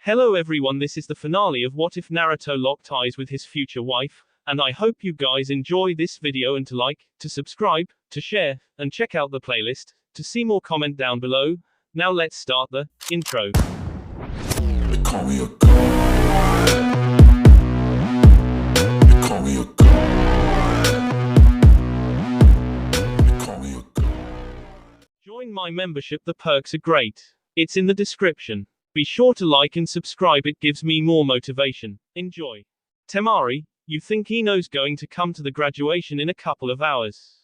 Hello everyone, this is the finale of What If Naruto Locked Eyes with his future wife, and I hope you guys enjoy this video and to like, to subscribe, to share, and check out the playlist, to see more comment down below. Now let's start the intro. They call me a god. They call me a god. They call me a god. Join my membership, the perks are great. It's in the description. Be sure to like and subscribe, it gives me more motivation. Enjoy. Temari, you think Ino's going to come to the graduation in a couple of hours?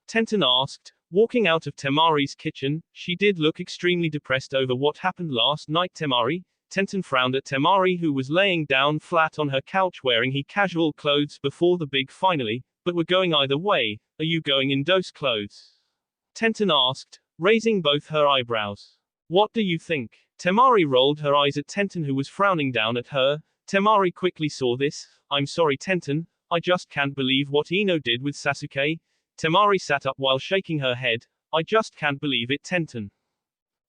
Tenten asked. Walking out of Temari's kitchen, she did look extremely depressed over what happened last night. Tenten frowned at Temari, who was laying down flat on her couch wearing casual clothes before the big finale, but we're going either way. Are you going in those clothes? Tenten asked, raising both her eyebrows. What do you think? Temari rolled her eyes at Tenten, who was frowning down at her. Temari quickly saw this. I'm sorry Tenten, I just can't believe what Ino did with Sasuke. Temari sat up while shaking her head. I just can't believe it Tenten.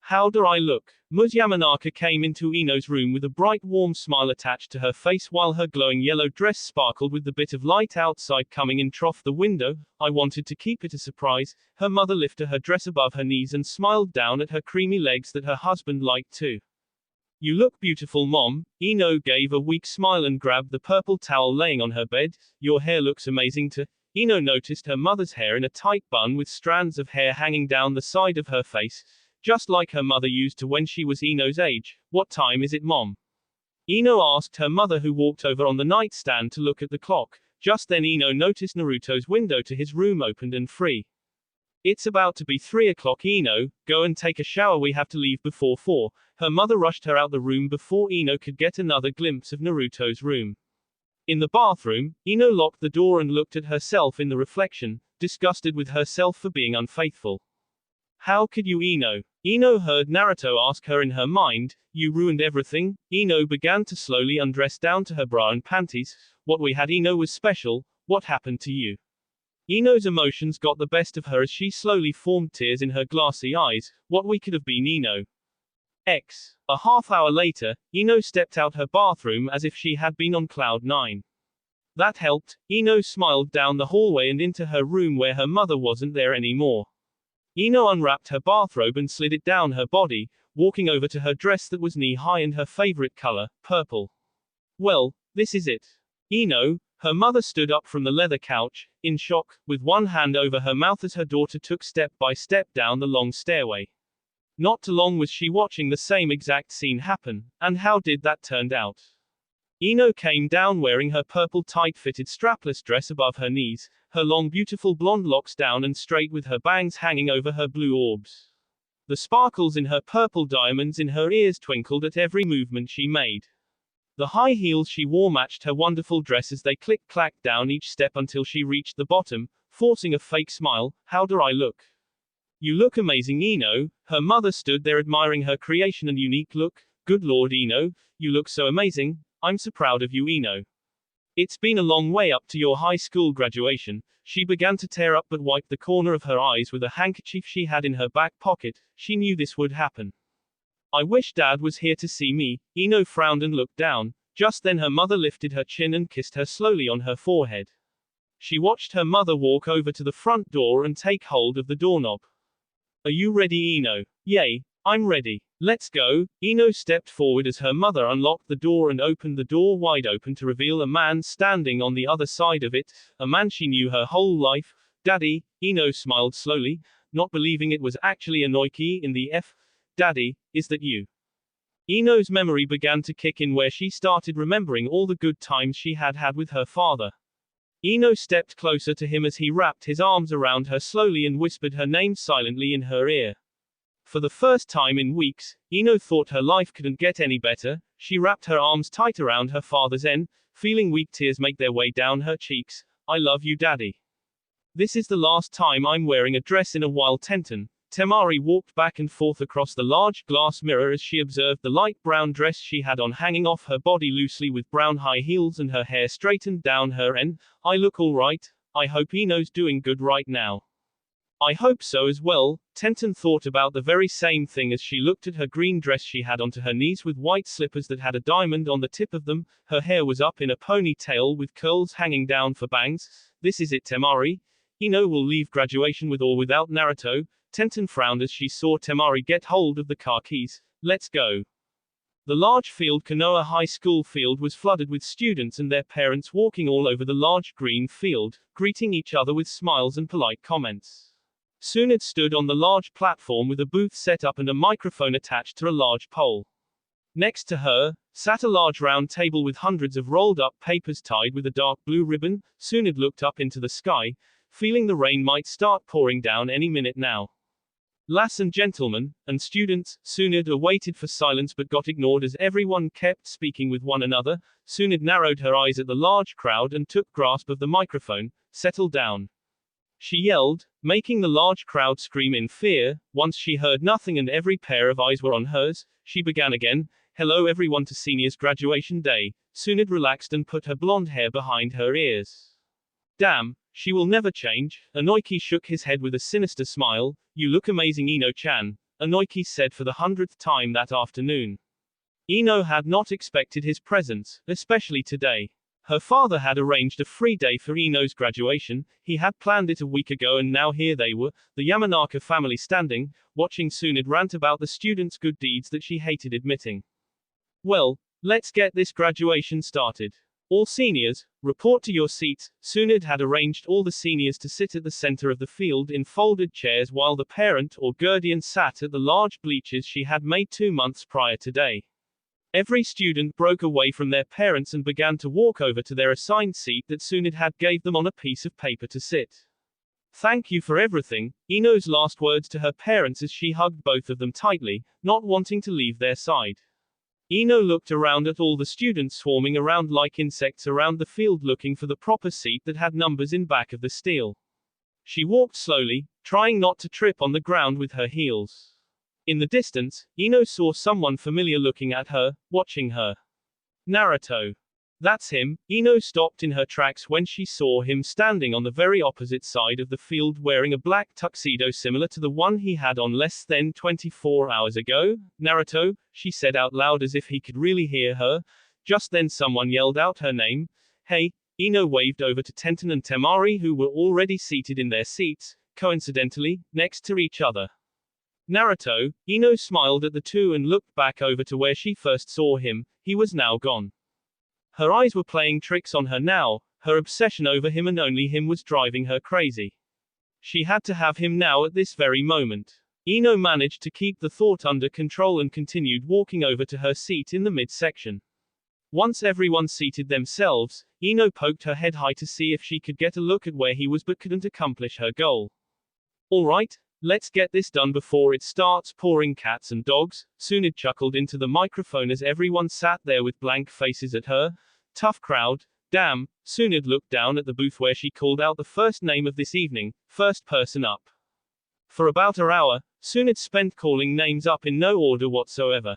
How do I look? Yamanaka came into Ino's room with a bright warm smile attached to her face while her glowing yellow dress sparkled with the bit of light outside coming in through the window. I wanted to keep it a surprise. Her mother lifted her dress above her knees and smiled down at her creamy legs that her husband liked too. You look beautiful Mom. Ino gave a weak smile and grabbed the purple towel laying on her bed. Your hair looks amazing too. Ino noticed her mother's hair in a tight bun with strands of hair hanging down the side of her face. Just like her mother used to when she was Ino's age. What time is it Mom? Ino asked her mother, who walked over on the nightstand to look at the clock. Just then Ino noticed Naruto's window to his room opened and free. It's about to be 3 o'clock Ino, go and take a shower, we have to leave before 4. Her mother rushed her out the room before Ino could get another glimpse of Naruto's room. In the bathroom, Ino locked the door and looked at herself in the reflection, disgusted with herself for being unfaithful. How could you Ino? Ino heard Naruto ask her in her mind, you ruined everything. Ino began to slowly undress down to her bra and panties. What we had Ino was special, what happened to you? Ino's emotions got the best of her as she slowly formed tears in her glassy eyes. What we could have been Ino. A half hour later, Ino stepped out her bathroom as if she had been on cloud 9. That helped. Ino smiled down the hallway and into her room where her mother wasn't there anymore. Ino unwrapped her bathrobe and slid it down her body, walking over to her dress that was knee-high and her favorite color, purple. Well, this is it. Ino, her mother stood up from the leather couch, in shock, with one hand over her mouth as her daughter took step by step down the long stairway. Not too long was she watching the same exact scene happen, and how did that turned out? Ino came down wearing her purple tight-fitted strapless dress above her knees, her long beautiful blonde locks down and straight with her bangs hanging over her blue orbs. The sparkles in her purple diamonds in her ears twinkled at every movement she made. The high heels she wore matched her wonderful dress as they click-clacked down each step until she reached the bottom, forcing a fake smile. How do I look? You look amazing Ino. Her mother stood there admiring her creation and unique look. Good lord Ino, you look so amazing. I'm so proud of you Ino. It's been a long way up to your high school graduation. She began to tear up but wiped the corner of her eyes with a handkerchief she had in her back pocket. She knew this would happen. I wish Dad was here to see me. Ino frowned and looked down. Just then her mother lifted her chin and kissed her slowly on her forehead. She watched her mother walk over to the front door and take hold of the doorknob. Are you ready Ino? Yay, I'm ready. Let's go. Ino stepped forward as her mother unlocked the door and opened the door wide open to reveal a man standing on the other side of it, a man she knew her whole life. Daddy, Ino smiled slowly, not believing it was actually Inoki in the F. Daddy, is that you? Ino's memory began to kick in where she started remembering all the good times she had had with her father. Ino stepped closer to him as he wrapped his arms around her slowly and whispered her name silently in her ear. For the first time in weeks, Ino thought her life couldn't get any better. She wrapped her arms tight around her father's neck, feeling weak tears make their way down her cheeks. I love you Daddy. This is the last time I'm wearing a dress in a while Tenten. Temari walked back and forth across the large glass mirror as she observed the light brown dress she had on hanging off her body loosely with brown high heels and her hair straightened down her neck. I look alright. I hope Ino's doing good right now. I hope so as well. Tenten thought about the very same thing as she looked at her green dress she had onto her knees with white slippers that had a diamond on the tip of them. Her hair was up in a ponytail with curls hanging down for bangs. This is it, Temari. Ino will leave graduation with or without Naruto. Tenten frowned as she saw Temari get hold of the car keys. Let's go. The large field Konoha High School field was flooded with students and their parents walking all over the large green field, greeting each other with smiles and polite comments. Tsunade stood on the large platform with a booth set up and a microphone attached to a large pole. Next to her, sat a large round table with hundreds of rolled up papers tied with a dark blue ribbon. Tsunade looked up into the sky, feeling the rain might start pouring down any minute now. Lass and gentlemen, and students, Tsunade waited for silence but got ignored as everyone kept speaking with one another. Tsunade narrowed her eyes at the large crowd and took grasp of the microphone. Settle down, she yelled, making the large crowd scream in fear. Once she heard nothing and every pair of eyes were on hers, she began again. Hello everyone to seniors graduation day. Tsunade relaxed and put her blonde hair behind her ears. Damn, she will never change. Inoki shook his head with a sinister smile. You look amazing, Ino-chan, Inoki said for the 100th time that afternoon. Ino had not expected his presence, especially today. Her father had arranged a free day for Ino's graduation. He had planned it a week ago and now here they were, the Yamanaka family standing, watching Tsunade rant about the students' good deeds that she hated admitting. Well, let's get this graduation started. All seniors, report to your seats. Tsunade had arranged all the seniors to sit at the center of the field in folded chairs while the parent or guardian sat at the large bleachers she had made 2 months prior today. Every student broke away from their parents and began to walk over to their assigned seat that Tsunade had gave them on a piece of paper to sit. Thank you for everything, Ino's last words to her parents as she hugged both of them tightly, not wanting to leave their side. Ino looked around at all the students swarming around like insects around the field looking for the proper seat that had numbers in back of the steel. She walked slowly, trying not to trip on the ground with her heels. In the distance, Ino saw someone familiar looking at her, watching her. Naruto. That's him. Ino stopped in her tracks when she saw him standing on the very opposite side of the field wearing a black tuxedo similar to the one he had on less than 24 hours ago. Naruto, she said out loud as if he could really hear her. Just then someone yelled out her name. Hey, Ino waved over to Tenten and Temari who were already seated in their seats, coincidentally, next to each other. Naruto, Ino smiled at the two and looked back over to where she first saw him. He was now gone. Her eyes were playing tricks on her now. Her obsession over him and only him was driving her crazy. She had to have him now at this very moment. Ino managed to keep the thought under control and continued walking over to her seat in the midsection. Once everyone seated themselves, Ino poked her head high to see if she could get a look at where he was but couldn't accomplish her goal. All right, let's get this done before it starts pouring cats and dogs. Tsunade chuckled into the microphone as everyone sat there with blank faces at her. Tough crowd. Damn. Tsunade looked down at the booth where she called out the first name of this evening, first person up. For about an hour, Tsunade spent calling names up in no order whatsoever.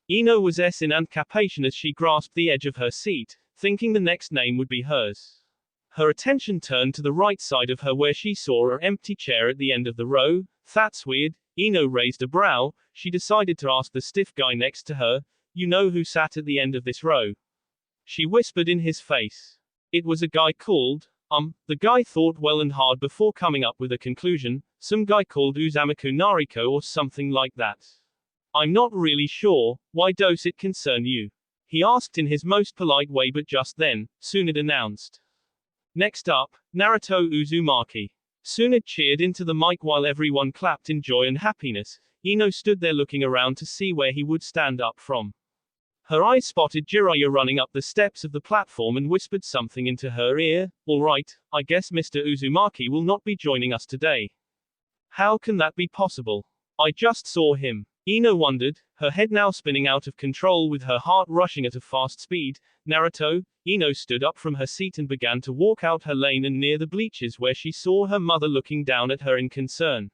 Ino was in anticipation as she grasped the edge of her seat, thinking the next name would be hers. Her attention turned to the right side of her where she saw an empty chair at the end of the row. That's weird. Ino raised a brow. She decided to ask the stiff guy next to her, you know who sat at the end of this row? She whispered in his face. It was a guy called, the guy thought well and hard before coming up with a conclusion, some guy called Uzumaki Nariko or something like that. I'm not really sure, why does it concern you? He asked in his most polite way but just then, Tsunade announced. Next up, Naruto Uzumaki. Tsunade cheered into the mic while everyone clapped in joy and happiness. Ino stood there looking around to see where he would stand up from. Her eyes spotted Jiraiya running up the steps of the platform and whispered something into her ear. All right, I guess Mr. Uzumaki will not be joining us today. How can that be possible? I just saw him. Ino wondered, her head now spinning out of control with her heart rushing at a fast speed. Naruto, Ino stood up from her seat and began to walk out her lane and near the bleachers where she saw her mother looking down at her in concern.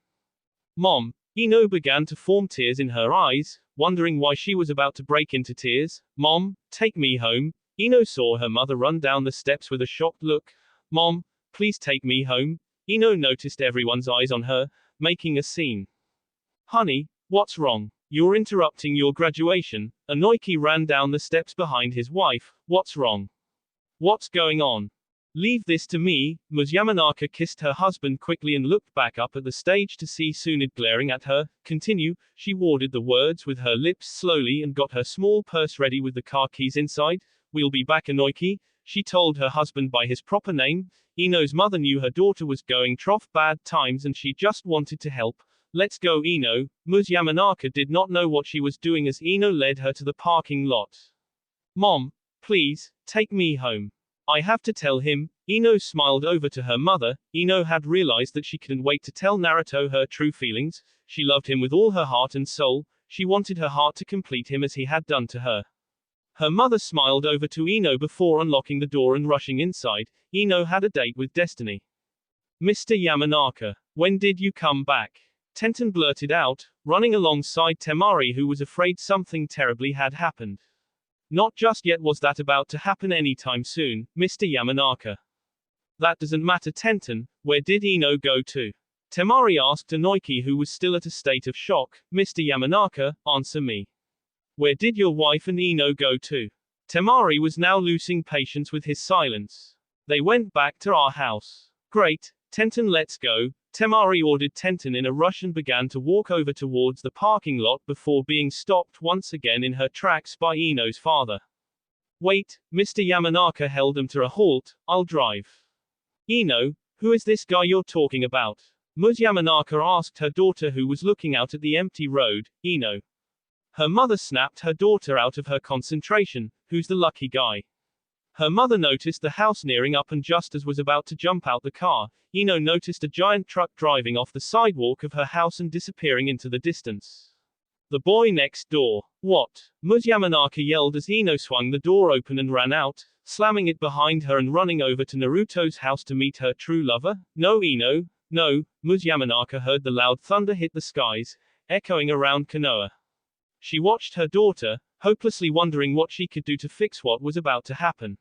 Mom, Ino began to form tears in her eyes, wondering why she was about to break into tears. Mom, take me home. Ino saw her mother run down the steps with a shocked look. Mom, please take me home. Ino noticed everyone's eyes on her, making a scene. Honey, what's wrong? You're interrupting your graduation. Inoiki ran down the steps behind his wife. What's wrong? What's going on? Leave this to me. Yamanaka kissed her husband quickly and looked back up at the stage to see Tsunade glaring at her. Continue, she worded the words with her lips slowly and got her small purse ready with the car keys inside. We'll be back, Inoiki, she told her husband by his proper name. Ino's mother knew her daughter was going through bad times and she just wanted to help. Let's go, Ino. Yamanaka did not know what she was doing as Ino led her to the parking lot. Mom, please, take me home. I have to tell him. Ino smiled over to her mother. Ino had realized that she couldn't wait to tell Naruto her true feelings. She loved him with all her heart and soul. She wanted her heart to complete him as he had done to her. Her mother smiled over to Ino before unlocking the door and rushing inside. Ino had a date with destiny. Mr. Yamanaka, when did you come back? Tenten blurted out, running alongside Temari, who was afraid something terribly had happened. Not just yet, was that about to happen anytime soon, Mr. Yamanaka? That doesn't matter, Tenten. Where did Ino go to? Temari asked Inoiki, who was still at a state of shock. Mr. Yamanaka, answer me. Where did your wife and Ino go to? Temari was now losing patience with his silence. They went back to our house. Great, Tenten, let's go. Temari ordered Tenten in a rush and began to walk over towards the parking lot before being stopped once again in her tracks by Ino's father. Wait, Mr. Yamanaka held them to a halt. I'll drive. Ino, who is this guy you're talking about? Yamanaka asked her daughter, who was looking out at the empty road. Ino. Her mother snapped her daughter out of her concentration. Who's the lucky guy? Her mother noticed the house nearing up, and just as was about to jump out the car, Ino noticed a giant truck driving off the sidewalk of her house and disappearing into the distance. The boy next door. What? Yamanaka yelled as Ino swung the door open and ran out, slamming it behind her and running over to Naruto's house to meet her true lover. No, Ino, no. Yamanaka heard the loud thunder hit the skies, echoing around Konoha. She watched her daughter, hopelessly wondering what she could do to fix what was about to happen.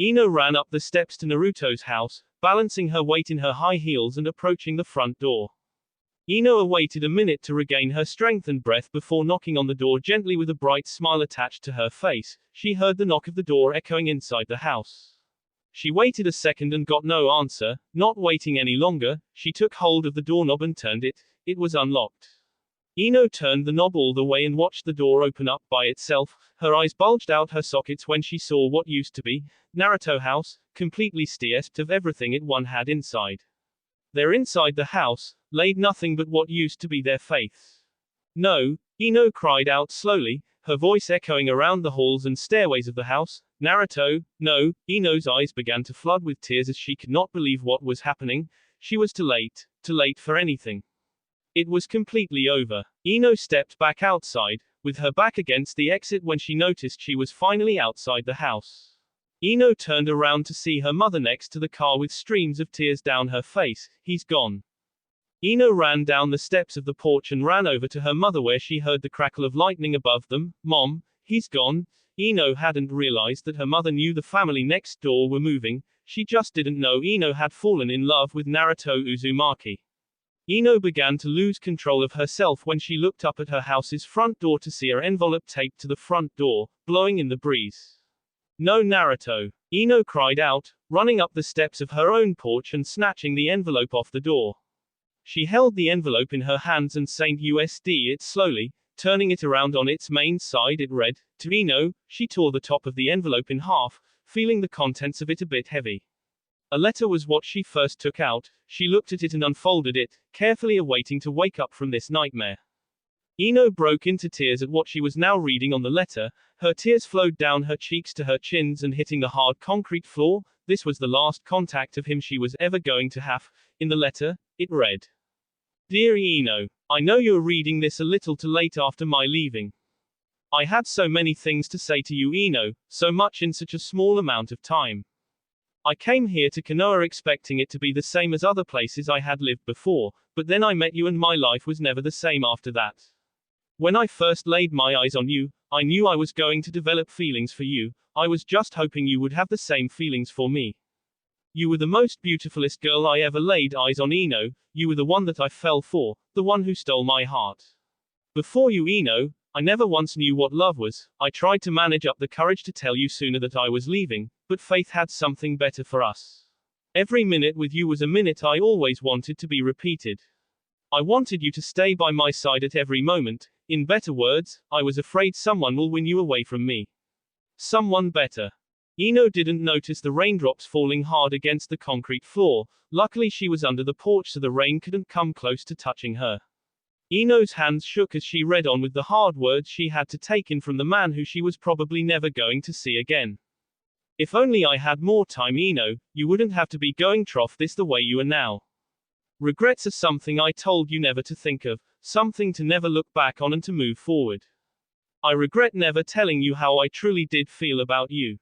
Ino ran up the steps to Naruto's house, balancing her weight in her high heels and approaching the front door. Ino awaited a minute to regain her strength and breath before knocking on the door gently with a bright smile attached to her face. She heard the knock of the door echoing inside the house. She waited a second and got no answer. Not waiting any longer, she took hold of the doorknob and turned it. It was unlocked. Ino turned the knob all the way and watched the door open up by itself. Her eyes bulged out her sockets when she saw what used to be Naruto house, completely stripped of everything it one had inside. There inside the house, laid nothing but what used to be their faith. No, Ino cried out slowly, her voice echoing around the halls and stairways of the house. Naruto, no. Ino's eyes began to flood with tears as she could not believe what was happening. She was too late for anything. It was completely over. Ino stepped back outside, with her back against the exit when she noticed she was finally outside the house. Ino turned around to see her mother next to the car with streams of tears down her face. He's gone. Ino ran down the steps of the porch and ran over to her mother where she heard the crackle of lightning above them. Mom, he's gone. Ino hadn't realized that her mother knew the family next door were moving. She just didn't know Ino had fallen in love with Naruto Uzumaki. Ino began to lose control of herself when she looked up at her house's front door to see her envelope taped to the front door, blowing in the breeze. No, Naruto! Ino cried out, running up the steps of her own porch and snatching the envelope off the door. She held the envelope in her hands and Saint USD it slowly, turning it around on its main side. It read, to Ino. She tore the top of the envelope in half, feeling the contents of it a bit heavy. A letter was what she first took out. She looked at it and unfolded it, carefully awaiting to wake up from this nightmare. Ino broke into tears at what she was now reading on the letter. Her tears flowed down her cheeks to her chins and hitting the hard concrete floor. This was the last contact of him she was ever going to have. In the letter, it read, Dear Ino, I know you're reading this a little too late after my leaving. I had so many things to say to you, Ino, so much in such a small amount of time. I came here to Konoha expecting it to be the same as other places I had lived before, but then I met you and my life was never the same after that. When I first laid my eyes on you, I knew I was going to develop feelings for you. I was just hoping you would have the same feelings for me. You were the most beautifulest girl I ever laid eyes on, Ino. You were the one that I fell for, the one who stole my heart. Before you, Ino, I never once knew what love was. I tried to manage up the courage to tell you sooner that I was leaving, but fate had something better for us. Every minute with you was a minute I always wanted to be repeated. I wanted you to stay by my side at every moment. In better words, I was afraid someone will win you away from me. Someone better. Ino didn't notice the raindrops falling hard against the concrete floor. Luckily she was under the porch so the rain couldn't come close to touching her. Ino's hands shook as she read on with the hard words she had to take in from the man who she was probably never going to see again. If only I had more time, Ino, you wouldn't have to be going trough this the way you are now. Regrets are something I told you never to think of, something to never look back on and to move forward. I regret never telling you how I truly did feel about you.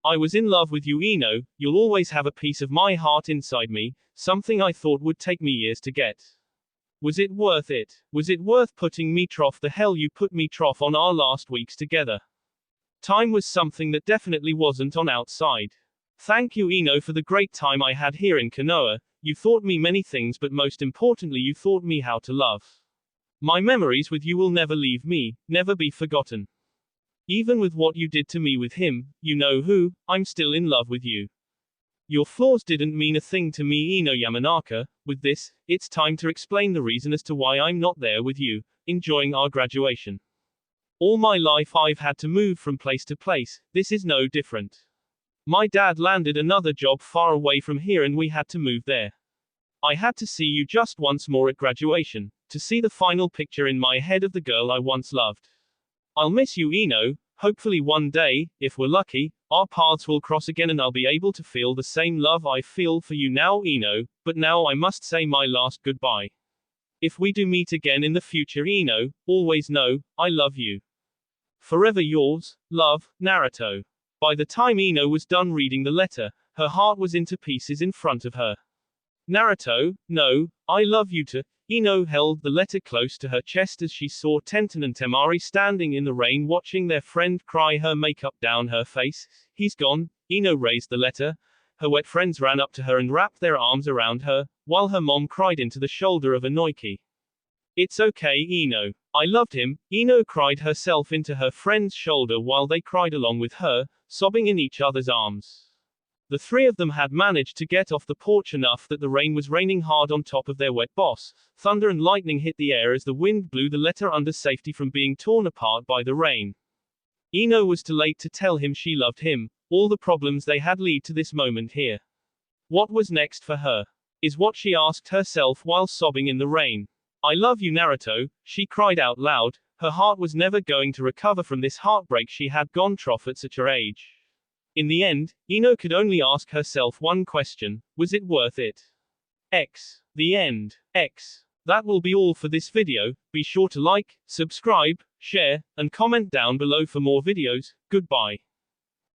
I was in love with you, Ino. You'll always have a piece of my heart inside me, something I thought would take me years to get. Was it worth it? Was it worth putting me trough the hell you put me trough on our last weeks together? Time was something that definitely wasn't on outside. Thank you, Ino, for the great time I had here in Konoha. You taught me many things, but most importantly you taught me how to love. My memories with you will never leave me, never be forgotten. Even with what you did to me with him, you know who, I'm still in love with you. Your flaws didn't mean a thing to me, Ino Yamanaka. With this, it's time to explain the reason as to why I'm not there with you, enjoying our graduation. All my life I've had to move from place to place, this is no different. My dad landed another job far away from here and we had to move there. I had to see you just once more at graduation, to see the final picture in my head of the girl I once loved. I'll miss you, Ino. Hopefully one day, if we're lucky, our paths will cross again and I'll be able to feel the same love I feel for you now, Ino, but now I must say my last goodbye. If we do meet again in the future, Ino, always know, I love you. Forever yours, love, Naruto. By the time Ino was done reading the letter, her heart was into pieces in front of her. Naruto, no, I love you too. Ino held the letter close to her chest as she saw Tenten and Temari standing in the rain watching their friend cry, her makeup down her face. He's gone. Ino raised the letter. Her wet friends ran up to her and wrapped their arms around her, while her mom cried into the shoulder of Inoiki. It's okay, Ino. I loved him. Ino cried herself into her friend's shoulder while they cried along with her, sobbing in each other's arms. The three of them had managed to get off the porch enough that the rain was raining hard on top of their wet boss. Thunder and lightning hit the air as the wind blew the letter under safety from being torn apart by the rain. Ino was too late to tell him she loved him. All the problems they had lead to this moment here. What was next for her? Is what she asked herself while sobbing in the rain. I love you, Naruto, she cried out loud. Her heart was never going to recover from this heartbreak she had gone trough at such a age. In the end, Ino could only ask herself one question: was it worth it? The end. That will be all for this video. Be sure to like, subscribe, share, and comment down below for more videos. Goodbye.